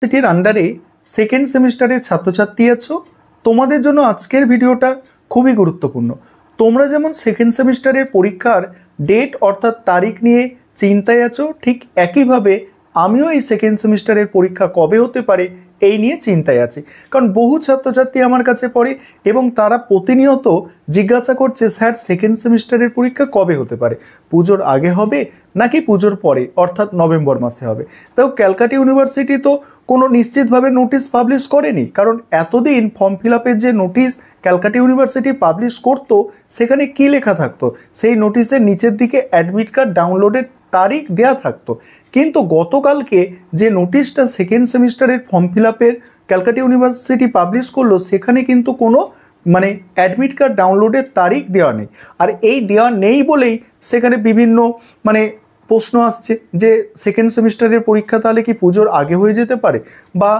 সিটির আন্ডারে সেকেন্ড সেমিস্টারের ছাত্রছাত্রী আছো, তোমাদের জন্য আজকের ভিডিওটা খুবই গুরুত্বপূর্ণ। তোমরা যেমন সেকেন্ড সেমিস্টারের পরীক্ষার ডেট অর্থাৎ তারিখ নিয়ে চিন্তায় আছো, ঠিক একইভাবে আমিও এই সেকেন্ড সেমিস্টারের পরীক্ষা কবে হতে পারে এই নিয়ে চিন্তায় আছি। কারণ বহু ছাত্রছাত্রী আমার কাছে পড়ে এবং তারা প্রতিনিয়ত জিজ্ঞাসা করছে, স্যার সেকেন্ড সেমিস্টারের পরীক্ষা কবে হতে পারে, পুজোর আগে হবে নাকি পুজোর পরে অর্থাৎ নভেম্বর মাসে হবে। তাও ক্যালকাটা ইউনিভার্সিটি তো কোনো নিশ্চিতভাবে নোটিশ পাবলিশ করেনি, কারণ এতদিন ফর্ম ফিল আপের যে নোটিশ ক্যালকাটা ইউনিভার্সিটি পাবলিশ করতো সেখানে কি লেখা থাকতো, সেই নোটিশের নিচের দিকে অ্যাডমিট কার্ড ডাউনলোডের তারিখ দেওয়া থাকতো। কিন্তু গতকালকে যে নোটিশটা সেকেন্ড সেমিস্টারের ফর্ম ফিল আপের ক্যালকাটা ইউনিভার্সিটি পাবলিশ করলো সেখানে কিন্তু কোনো অ্যাডমিট কার্ড ডাউনলোডের তারিখ দেওয়া নেই। আর এই দেওয়া নেই বলেই সেখানে বিভিন্ন প্রশ্ন আসছে যে সেকেন্ড সেমিস্টারের পরীক্ষা তাহলে কি পুজোর আগে হয়ে যেতে পারে, বা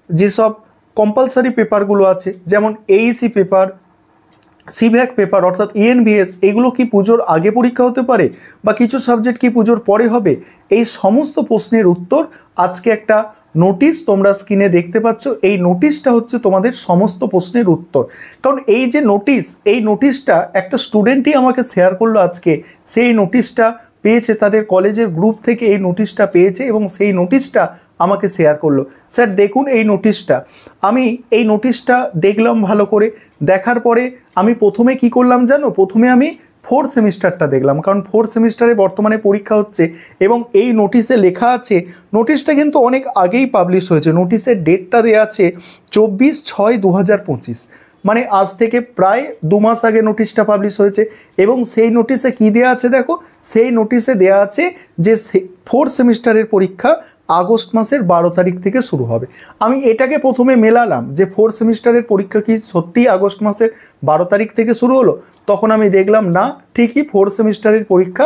যেসব কম্পালসারি পেপারগুলো আছে যেমন এইসি পেপার, সিভ্যাক পেপার অর্থাৎ ইএনভিএস, এগুলো কি পুজোর আগে পরীক্ষা হতে পারে, বা কিছু সাবজেক্ট কি পুজোর পরে হবে। এই সমস্ত প্রশ্নের উত্তর আজকে একটা নোটিশ তোমরা স্ক্রিনে দেখতে পাচ্ছ, এই নোটিশটা হচ্ছে তোমাদের সমস্ত প্রশ্নের উত্তর। কারণ এই যে নোটিশ, এই নোটিশটা একটা স্টুডেন্টই আমাকে শেয়ার করলো আজকে, সেই নোটিশটা পেয়েছে তাদের কলেজের গ্রুপ থেকে, এই নোটিশটা পেয়েছে এবং সেই নোটিশটা আমাকে শেয়ার করলো। স্যার দেখুন এই নোটিশটা। আমি এই নোটিশটা দেখলাম ভালো করে, দেখার পরে আমি প্রথমে কি করলাম জানো, প্রথমে আমি ফোর্থ সেমিস্টারটা দেখলাম, কারণ ফোর্থ সেমিস্টারে বর্তমানে পরীক্ষা হচ্ছে এবং এই নোটিশে লেখা আছে, নোটিশটা কিন্তু অনেক আগেই পাবলিশ হয়েছে, নোটিশের ডেটটা দেওয়া আছে 24/6/2025, মানে আজ থেকে প্রায় 2 মাস আগে নোটিশটা পাবলিশ হয়েছে। এবং সেই নোটিশে কি দেওয়া আছে দেখো, সেই নোটিশে দেওয়া আছে যে ফোর্থ সেমিস্টারের পরীক্ষা আগস্ট মাসের 12 তারিখ থেকে শুরু হবে। আমি এটাকে প্রথমে মেলালাম যে ফোর্থ সেমিস্টারের পরীক্ষা কি সত্যিই আগস্ট মাসের 12 তারিখ থেকে শুরু হলো, তখন আমি দেখলাম না, ঠিকই ফোর্থ সেমিস্টারের পরীক্ষা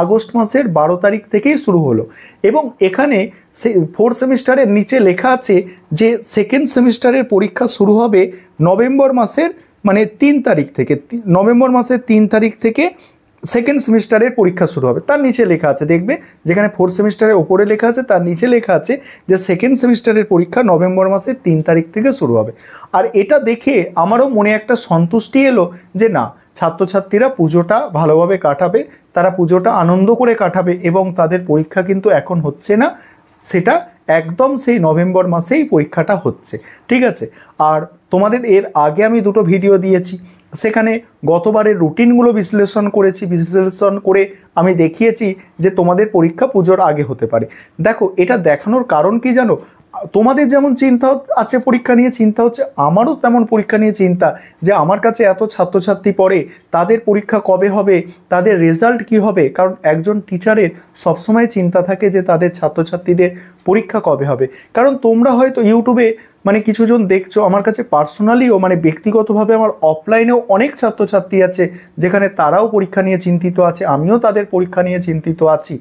আগস্ট মাসের 12 তারিখ থেকেই শুরু হলো। এবং এখানে ফোর্থ সেমিস্টারের নিচে লেখা আছে যে সেকেন্ড সেমিস্টারের পরীক্ষা শুরু হবে নভেম্বর মাসের 3 তারিখ থেকে, নভেম্বর মাসের 3 তারিখ থেকে সেকেন্ড সেমিস্টারের পরীক্ষা শুরু হবে। তার নিচে লেখা আছে, দেখবে যেখানে ফোর্থ সেমিস্টারের ওপরে লেখা আছে তার নিচে লেখা আছে যে সেকেন্ড সেমিস্টারের পরীক্ষা নভেম্বর মাসের 3 তারিখ থেকে শুরু হবে। আর এটা দেখে আমারও মনে একটা সন্তুষ্টি এলো যে না, ছাত্রছাত্রীরা পুজোটা ভালোভাবে কাটাবে, তারা পুজোটা আনন্দ করে কাটাবে এবং তাদের পরীক্ষা কিন্তু এখন হচ্ছে না, সেটা একদম সেই নভেম্বর মাসেই পরীক্ষাটা হচ্ছে। ঠিক আছে। আর তোমাদের এর আগে আমি দুটো ভিডিও দিয়েছি, সেখানে গতবারের রুটিনগুলো বিশ্লেষণ করেছি, বিশ্লেষণ করে আমি দেখিয়েছি যে তোমাদের পরীক্ষা পুজোর আগে হতে পারে। দেখো এটা দেখানোর কারণ কি জানো, তোমাদের যেমন চিন্তা আছে পরীক্ষা নিয়ে চিন্তা হচ্ছে, আমারও তেমন পরীক্ষা নিয়ে চিন্তা, যে আমার কাছে এত ছাত্রছাত্রী পড়ে, তাদের পরীক্ষা কবে হবে, তাদের রেজাল্ট কি হবে। কারণ একজন টিচারের সবসময় চিন্তা থাকে যে তাদের ছাত্রছাত্রীদের পরীক্ষা কবে হবে। কারণ তোমরা হয়তো ইউটিউবে কিছুজন দেখছো, আমার কাছে পার্সোনালিও ব্যক্তিগতভাবে আমার অফলাইনেও অনেক ছাত্রছাত্রী আছে যেখানে তারাও পরীক্ষা নিয়ে চিন্তিত আছে, আমিও তাদের পরীক্ষা নিয়ে চিন্তিত আছি।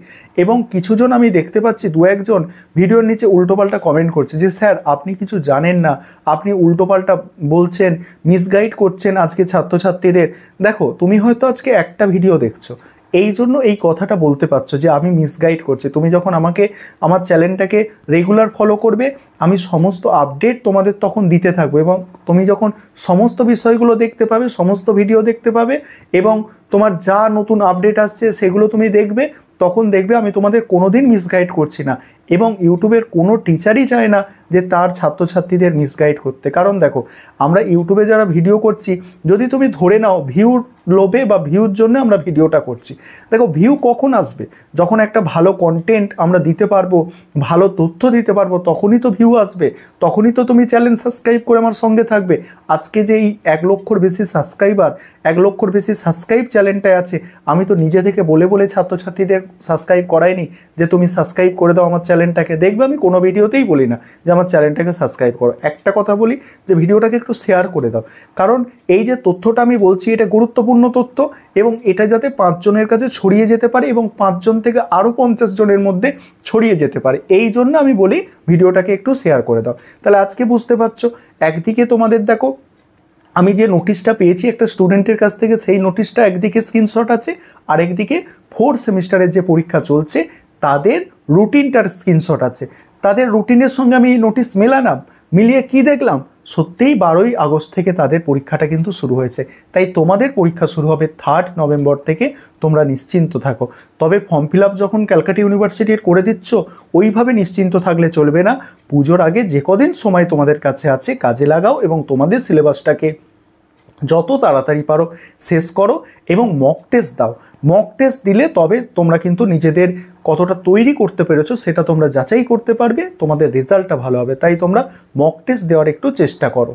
এবং কিছুজন আমি দেখতে পাচ্ছি 2-1জন ভিডিওর নিচে উল্টোপাল্টা কমেন্ট করছে যে স্যার আপনি কিছু জানেন না, আপনি উল্টোপাল্টা বলছেন, মিসগাইড করছেন আজকে ছাত্রছাত্রীদের। দেখো তুমি হয়তো আজকে একটা ভিডিও দেখছো, এই জন্য এই কথাটা বলতে পারছো যে আমি মিসগাইড করছি। তুমি যখন আমাকে, আমার চ্যানেলটাকে রেগুলার ফলো করবে, আমি সমস্ত আপডেট তোমাদের তখন দিতে থাকবো এবং তুমি যখন সমস্ত বিষয়গুলো দেখতে পাবে, সমস্ত ভিডিও দেখতে পাবে এবং তোমার যা নতুন আপডেট আসছে সেগুলো তুমি দেখবে, তখন দেখবে আমি তোমাদের কোনোদিন মিসগাইড করছি না। এবং ইউটিউবের কোনো টিচারই চায় না যে তার ছাত্রছাত্রীদের মিসগাইড করতে। কারণ দেখো আমরা ইউটিউবে যারা ভিডিও করছি, যদি তুমি ধরে নাও ভিউর লোভে বা ভিউর জন্য আমরা ভিডিওটা করছি, দেখো ভিউ কখন আসবে, যখন একটা ভালো কন্টেন্ট আমরা দিতে পারবো, ভালো তথ্য দিতে পারবো, তখনই তো ভিউ আসবে, তখনই তো তুমি চ্যানেল সাবস্ক্রাইব করে আমার সঙ্গে থাকবে। আজকে যে এই 1 লক্ষর বেশি সাবস্ক্রাইবার, 1 লক্ষর বেশি সাবস্ক্রাইব চ্যানেলটায় আছে, আমি তো নিজে থেকে বলে বলে ছাত্রছাত্রীদের সাবস্ক্রাইব করাইনি যে তুমি সাবস্ক্রাইব করে দাও আমার চ্যানেলটাকে। দেখবে আমি কোনো ভিডিওতেই বলি না যে আমার চ্যানেলটাকে সাবস্ক্রাইব করো, একটা কথা বলি যে ভিডিওটাকে একটু শেয়ার করে দাও। কারণ এই যে তথ্যটা আমি বলছি এটা গুরুত্বপূর্ণ তথ্য এবং এটা যাতে 5 জনের কাছে ছড়িয়ে যেতে পারে এবং 5 জন থেকে আরও 50 জনের মধ্যে ছড়িয়ে যেতে পারে, এই জন্য আমি বলি ভিডিওটাকে একটু শেয়ার করে দাও। তাহলে আজকে বুঝতে পারছো, একদিকে তোমাদের দেখো আমি যে নোটিশটা পেয়েছি একটা স্টুডেন্টের কাছ থেকে, সেই নোটিশটা একদিকে স্ক্রিনশট আছে, আর একদিকে ফোর্থ সেমিস্টারের যে পরীক্ষা চলছে তাদের রুটিনটার স্ক্রিনশট আছে। তাদের রুটিনের সঙ্গে আমি এই নোটিশ মেলালাম, মিলিয়ে কি দেখলাম, সত্যিই 12ই আগস্ট থেকে তাদের পরীক্ষাটা কিন্তু শুরু হয়েছে। তাই তোমাদের পরীক্ষা শুরু হবে 3 নভেম্বর থেকে, তোমরা নিশ্চিন্ত থাকো। তবে ফর্ম ফিল আপ যখন ক্যালকাটা ইউনিভার্সিটির করে দিচ্ছ, ওইভাবে নিশ্চিন্ত থাকলে চলবে না। পুজোর আগে যে কদিন সময় তোমাদের কাছে আছে কাজে লাগাও এবং তোমাদের সিলেবাসটাকে যত তাড়াতাড়ি পারো শেষ করো এবং মক টেস্ট দাও। মক টেস্ট দিলে তবে তোমরা কিন্তু নিজেদের কতটা তৈরি করতে পেরেছো সেটা তোমরা যাচাই করতে পারবে, তোমাদের রেজাল্টটা ভালো হবে। তাই তোমরা মক টেস্ট দেওয়ার একটু চেষ্টা করো।